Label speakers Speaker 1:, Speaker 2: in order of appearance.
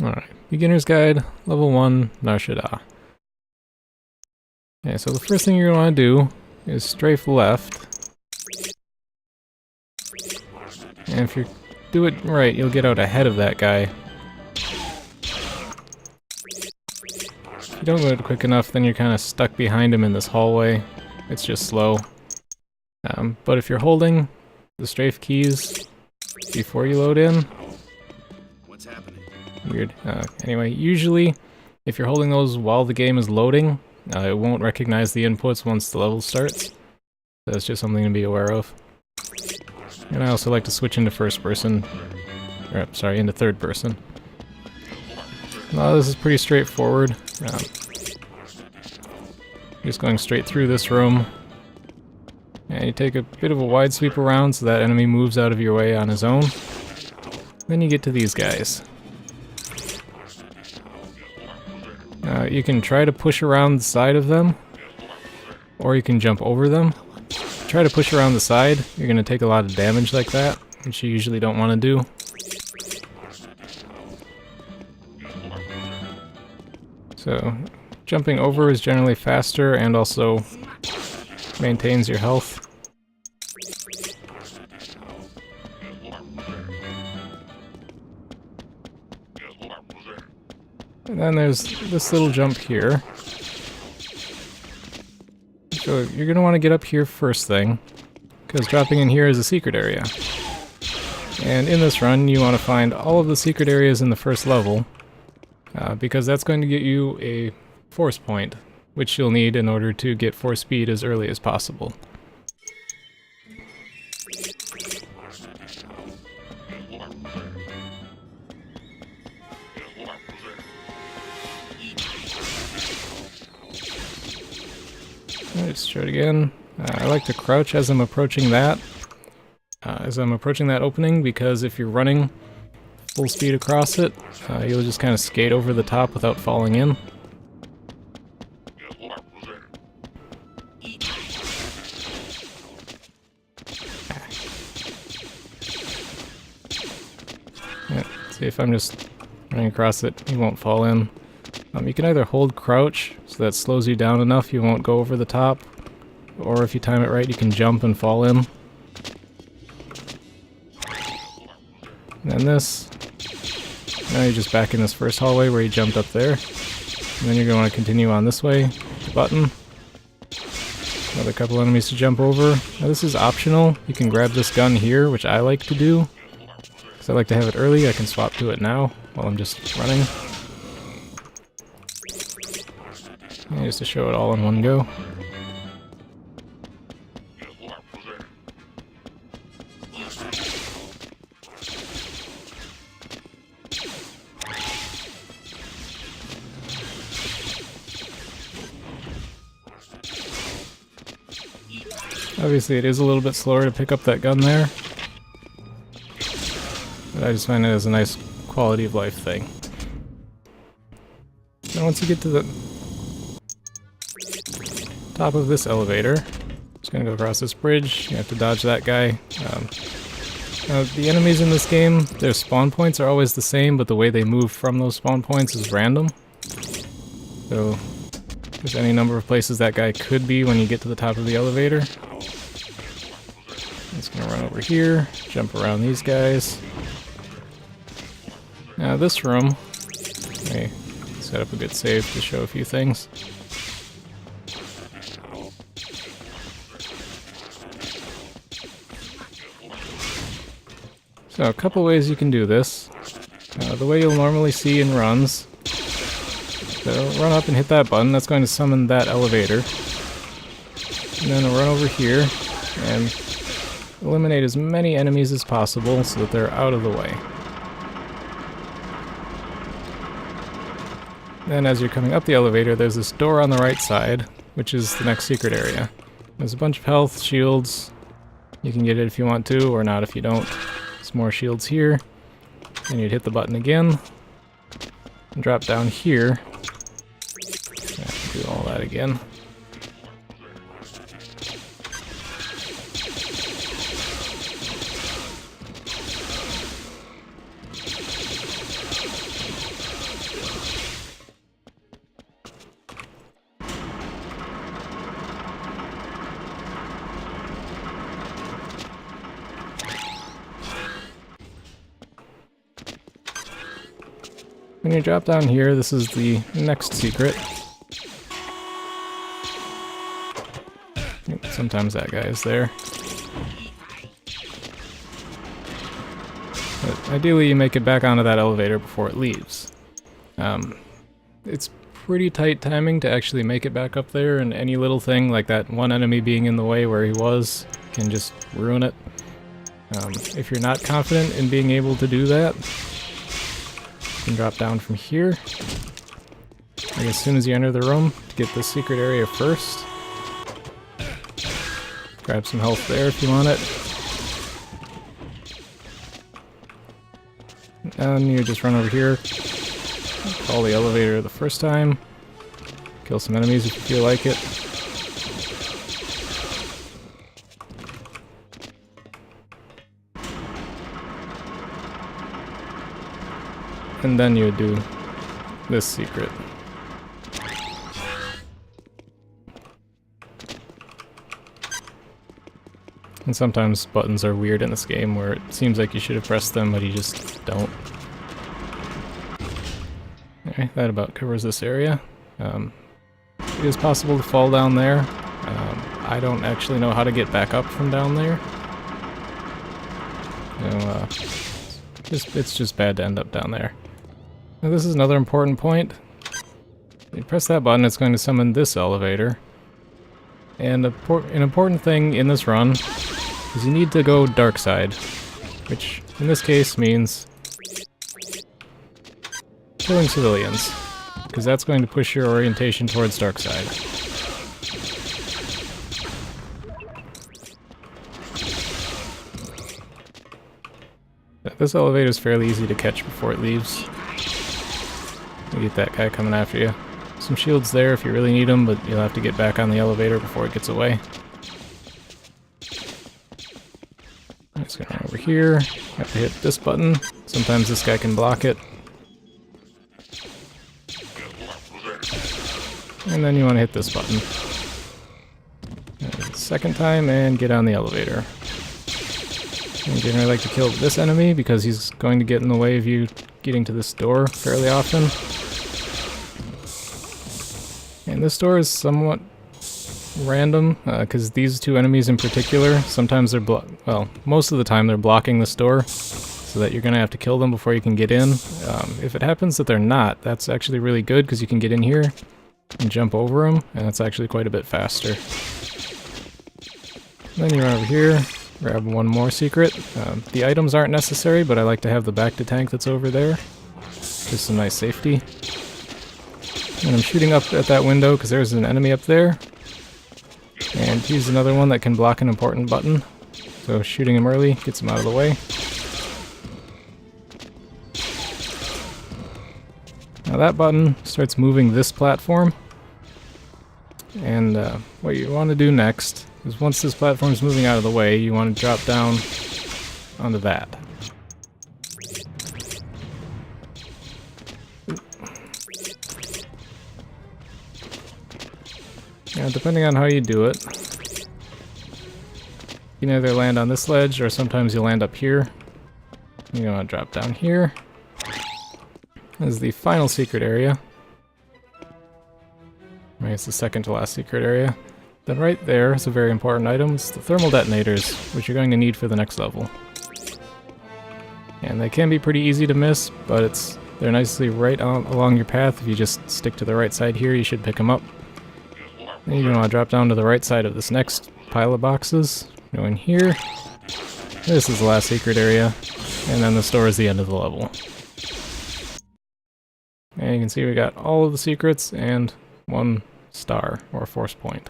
Speaker 1: Alright, beginner's guide, level 1, Shadaa. Okay, so the first thing you're going to want to do is strafe left. And if you do it right, you'll get out ahead of that guy. If you don't go it quick enough, then you're kind of stuck behind him in this hallway. It's just slow. But if you're holding the strafe keys before you load in...
Speaker 2: What's happening?
Speaker 1: Weird. Anyway, usually, if you're holding those while the game is loading, it won't recognize the inputs once the level starts. That's just something to be aware of. And I also like to switch into first person, or sorry, into third person. Now this is pretty straightforward. Just going straight through this room. And you take a bit of a wide sweep around so that enemy moves out of your way on his own. Then you get to these guys. You can try to push around the side of them, or you can jump over them. Try to push around the side, you're going to take a lot of damage like that, which you usually don't want to do. So, jumping over is generally faster and also maintains your health. And then there's this little jump here. So you're going to want to get up here first thing, because dropping in here is a secret area. And in this run, you want to find all of the secret areas in the first level, because that's going to get you a force point, which you'll need in order to get force speed as early as possible. Let's try it again. I like to crouch as I'm approaching that. Opening, because if you're running full speed across it, you'll just kind of skate over the top without falling in. Yeah, see, if I'm just running across it, you won't fall in. You can either hold crouch, so that slows you down enough you won't go over the top, or if you time it right, you can jump and fall in. And then this. Now you're just back in this first hallway where you jumped up there. And then you're going to want to continue on this way. The button. Another couple enemies to jump over. Now this is optional. You can grab this gun here, which I like to do. Because I like to have it early, I can swap to it now while I'm just running. And just to show it all in one go. Obviously it is a little bit slower to pick up that gun there, but I just find it as a nice quality of life thing. And once you get to the top of this elevator, just gonna go across this bridge. You have to dodge that guy. Now the enemies in this game, their spawn points are always the same, but the way they move from those spawn points is random. So there's any number of places that guy could be when you get to the top of the elevator. I'm just gonna run over here, jump around these guys. Now this room, let me set up a good save to show a few things. So a couple ways you can do this. The way you'll normally see in runs, so run up and hit that button, that's going to summon that elevator. And then run over here and eliminate as many enemies as possible so that they're out of the way. Then as you're coming up the elevator, there's this door on the right side, which is the next secret area. There's a bunch of health, shields. You can get it if you want to, or not if you don't. Some more shields here. And you'd hit the button again. And drop down here. Do all that again. When you drop down here, this is the next secret. Sometimes that guy is there. But ideally you make it back onto that elevator before it leaves. It's pretty tight timing to actually make it back up there, and any little thing like that one enemy being in the way where he was can just ruin it. If you're not confident in being able to do that, you can drop down from here. Like as soon as you enter the room, to get the secret area first. Grab some health there if you want it. And you just run over here, call the elevator the first time, kill some enemies if you feel like it. And then you would do this secret. And sometimes buttons are weird in this game where it seems like you should have pressed them, but you just don't. Okay, that about covers this area. It is possible to fall down there. I don't actually know how to get back up from down there. It's just bad to end up down there. Now this is another important point. You press that button, it's going to summon this elevator. And an important thing in this run is you need to go dark side, which in this case means killing civilians, because that's going to push your orientation towards dark side. This elevator is fairly easy to catch before it leaves. You get that guy coming after you. Some shields there if you really need them, but you'll have to get back on the elevator before it gets away. I'm just gonna run over here. Have to hit this button. Sometimes this guy can block it. And then you want to hit this button. Second time, and get on the elevator. I generally like to kill this enemy because he's going to get in the way of you getting to this door fairly often. And this door is somewhat random, because these two enemies in particular, sometimes they're most of the time they're blocking this door, so that you're going to have to kill them before you can get in. If it happens that they're not, that's actually really good, because you can get in here and jump over them, and it's actually quite a bit faster. Then you run over here, grab one more secret. The items aren't necessary, but I like to have the back to tank that's over there. Just some nice safety. And I'm shooting up at that window because there's an enemy up there. And he's another one that can block an important button. So shooting him early gets him out of the way. Now that button starts moving this platform. And what you want to do next is once this platform's moving out of the way, you want to drop down onto that. Now, depending on how you do it, you can either land on this ledge or sometimes you'll land up here. You want to drop down here. This is the final secret area. Right, it's the second to last secret area. Then right there is a very important item. It's the thermal detonators, which you're going to need for the next level. And they can be pretty easy to miss, but they're nicely right along your path. If you just stick to the right side here, you should pick them up. Then you're going to want to drop down to the right side of this next pile of boxes. Go in here. This is the last secret area. And then the store is the end of the level. And you can see we got all of the secrets and 1 star, or force point.